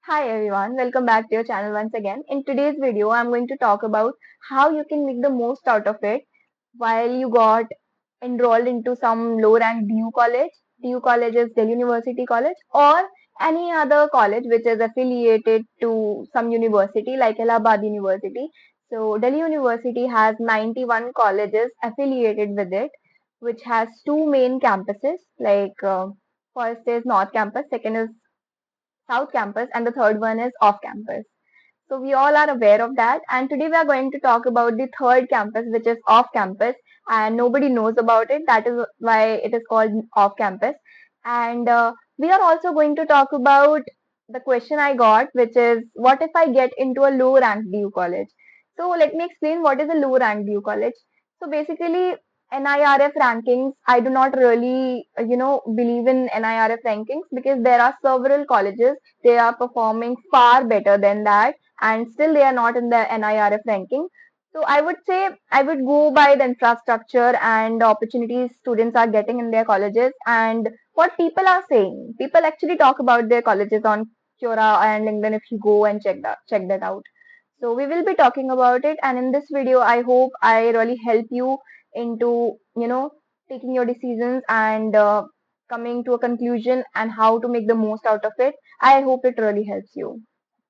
Hi everyone, welcome back to your channel once again. In today's video, I'm going to talk about how you can make the most out of it while you got enrolled into some low-ranked DU college. DU college is Delhi University College, or any other college which is affiliated to some university like Allahabad University. So Delhi University has 91 colleges affiliated with it, which has two main campuses. First is North Campus, second is South Campus, and the third one is off campus. So we all are aware of that. And today we are going to talk about the third campus, which is off campus, and nobody knows about it. That is why it is called off campus. And we are also going to talk about the question I got, which is what if I get into a low ranked DU college? So let me explain what is a low ranked DU college. So basically, NIRF rankings, I do not really, believe in NIRF rankings because there are several colleges, they are performing far better than that and still they are not in the NIRF ranking. So I would say I would go by the infrastructure and the opportunities students are getting in their colleges and what people are saying. People actually talk about their colleges on Quora and LinkedIn if you go and check that out. So we will be talking about it, and in this video I hope I really help you into taking your decisions and coming to a conclusion and how to make the most out of it. I hope it really helps you.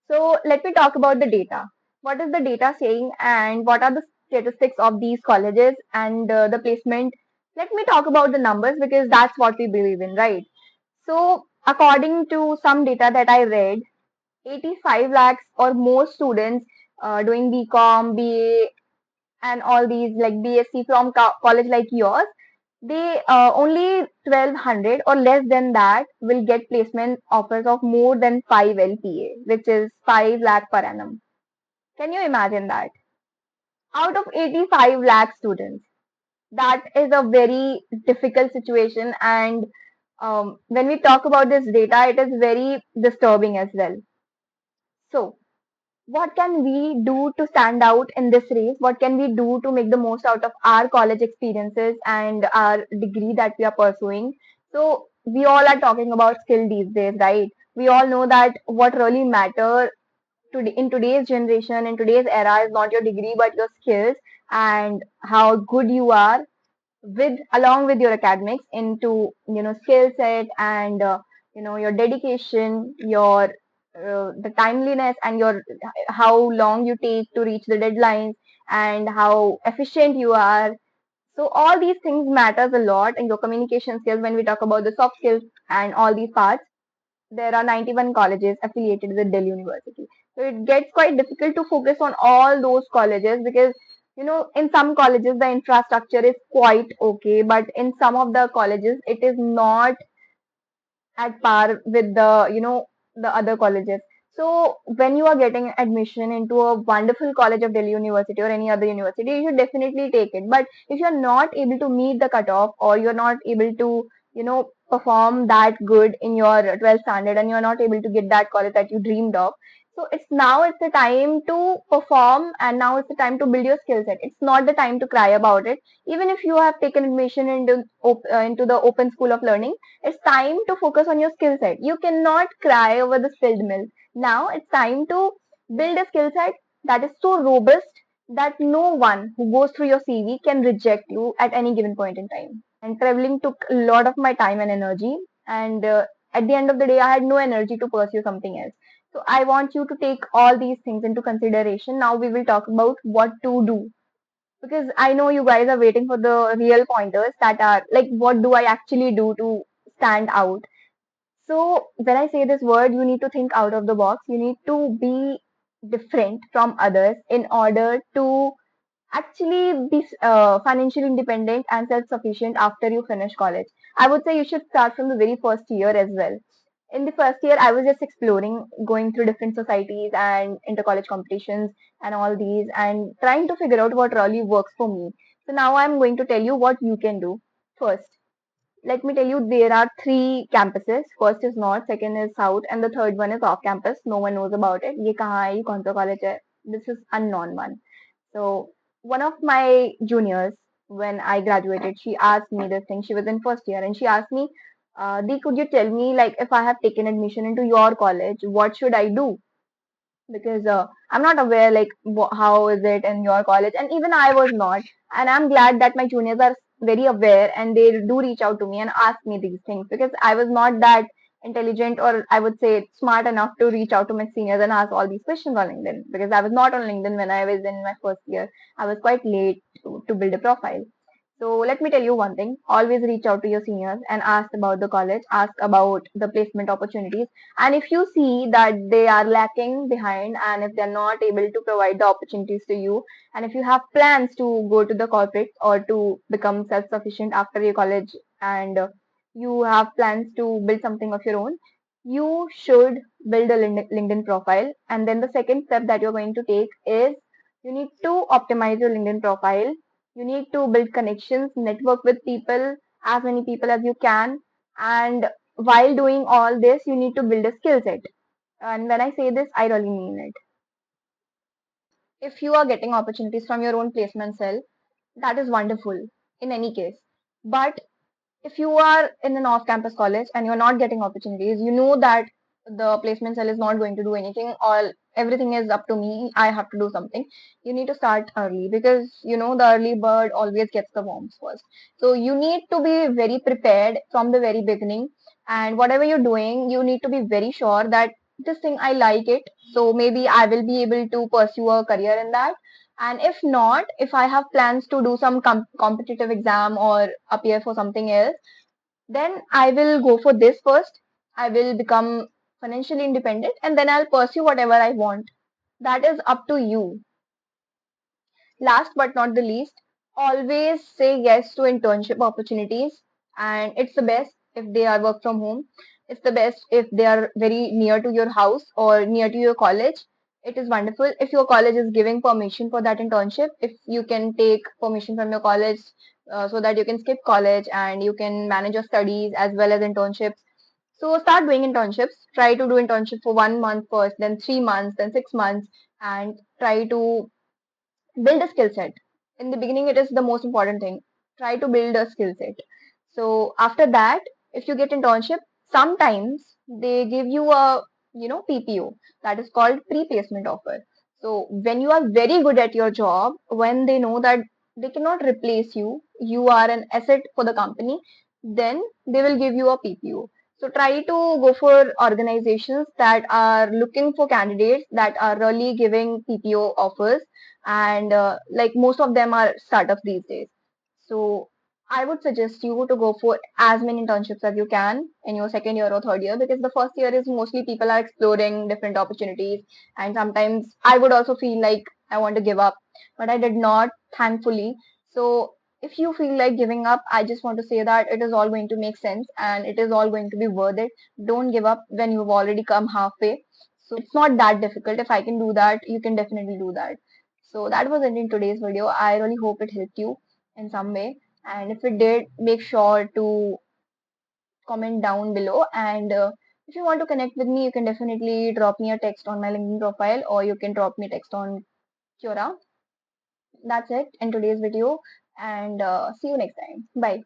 So let me talk about the data. What is the data saying and what are the statistics of these colleges and the placement? Let me talk about the numbers because that's what we believe in, right? So according to some data that I read, 85 lakhs or more students doing BCom, BA, and all these like BSc from college like yours, they only 1200 or less than that will get placement offers of more than 5 LPA, which is 5 lakh per annum. Can you imagine that? Out of 85 lakh students, that is a very difficult situation. And when we talk about this data, it is very disturbing as well. So, what can we do to stand out in this race? What can we do to make the most out of our college experiences and our degree that we are pursuing? So we all are talking about skill these days, right? We all know that what really matter today in today's generation, in today's era, is not your degree but your skills and how good you are with along with your academics into skill set and your dedication, your the timeliness and your how long you take to reach the deadlines and how efficient you are. So all these things matters a lot in your communication skills when we talk about the soft skills and all these parts. There are 91 colleges affiliated with Delhi University. So it gets quite difficult to focus on all those colleges because, in some colleges the infrastructure is quite okay, but in some of the colleges it is not at par with the other colleges. So when you are getting admission into a wonderful college of Delhi University or any other university, you should definitely take it. But if you're not able to meet the cutoff or you're not able to, perform that good in your 12th standard and you're not able to get that college that you dreamed of, so it's the time to perform and now it's the time to build your skill set. It's not the time to cry about it. Even if you have taken admission into the open school of learning, it's time to focus on your skill set. You cannot cry over the spilled milk. Now it's time to build a skill set that is so robust that no one who goes through your CV can reject you at any given point in time. And traveling took a lot of my time and energy. And at the end of the day, I had no energy to pursue something else. So I want you to take all these things into consideration. Now we will talk about what to do because I know you guys are waiting for the real pointers that are like, what do I actually do to stand out? So when I say this word, you need to think out of the box. You need to be different from others in order to actually be financially independent and self-sufficient after you finish college. I would say you should start from the very first year as well. In the first year, I was just exploring, going through different societies and inter-college competitions and all these, and trying to figure out what really works for me. So now I'm going to tell you what you can do. First, let me tell you, there are three campuses. First is North, second is South, and the third one is off campus. No one knows about it. ये कहाँ है? ये कौन सा college है? This is unknown one. So one of my juniors, when I graduated, she asked me this thing. She was in first year, and she asked me, Dee, could you tell me, like, if I have taken admission into your college, what should I do? Because I'm not aware like how is it in your college, and even I was not. And I'm glad that my juniors are very aware and they do reach out to me and ask me these things, because I was not that intelligent, or I would say smart enough to reach out to my seniors and ask all these questions on LinkedIn, because I was not on LinkedIn when I was in my first year. I was quite late to build a profile. So let me tell you one thing, always reach out to your seniors and ask about the college, ask about the placement opportunities. And if you see that they are lacking behind and if they're not able to provide the opportunities to you, and if you have plans to go to the corporate or to become self-sufficient after your college, and you have plans to build something of your own, you should build a LinkedIn profile. And then the second step that you're going to take is you need to optimize your LinkedIn profile. You need to build connections, network with people, as many people as you can. And while doing all this, you need to build a skill set. And when I say this, I really mean it. If you are getting opportunities from your own placement cell, that is wonderful in any case. But if you are in an off-campus college and you're not getting opportunities, you know that the placement cell is not going to do anything, or everything is up to me, I have to do something. You need to start early, because you know the early bird always gets the worms first. So you need to be very prepared from the very beginning, and whatever you're doing, you need to be very sure that this thing I like it, so maybe I will be able to pursue a career in that. And if not, if I have plans to do some competitive exam or appear for something else, then I will go for this first. I will become financially independent and then I'll pursue whatever I want. That is up to you. Last but not the least, always say yes to internship opportunities. And it's the best if they are work from home. It's the best if they are very near to your house or near to your college. It is wonderful if your college is giving permission for that internship. If you can take permission from your college so that you can skip college and you can manage your studies as well as internships. So start doing internships. Try to do internship for 1 month first, then 3 months, then 6 months, and try to build a skill set. In the beginning, it is the most important thing. Try to build a skill set. So after that, if you get internship, sometimes they give you a PPO, that is called pre-placement offer. So when you are very good at your job, when they know that they cannot replace you, you are an asset for the company, then they will give you a PPO. So try to go for organizations that are looking for candidates that are really giving PPO offers, and like most of them are startups these days. So I would suggest you to go for as many internships as you can in your second year or third year, because the first year is mostly people are exploring different opportunities, and sometimes I would also feel like I want to give up, but I did not, thankfully. So if you feel like giving up, I just want to say that it is all going to make sense and it is all going to be worth it. Don't give up when you've already come halfway. So it's not that difficult. If I can do that, you can definitely do that. So that was it in today's video. I really hope it helped you in some way. And if it did, make sure to comment down below. And if you want to connect with me, you can definitely drop me a text on my LinkedIn profile, or you can drop me a text on Quora. That's it in today's video. And see you next time. Bye.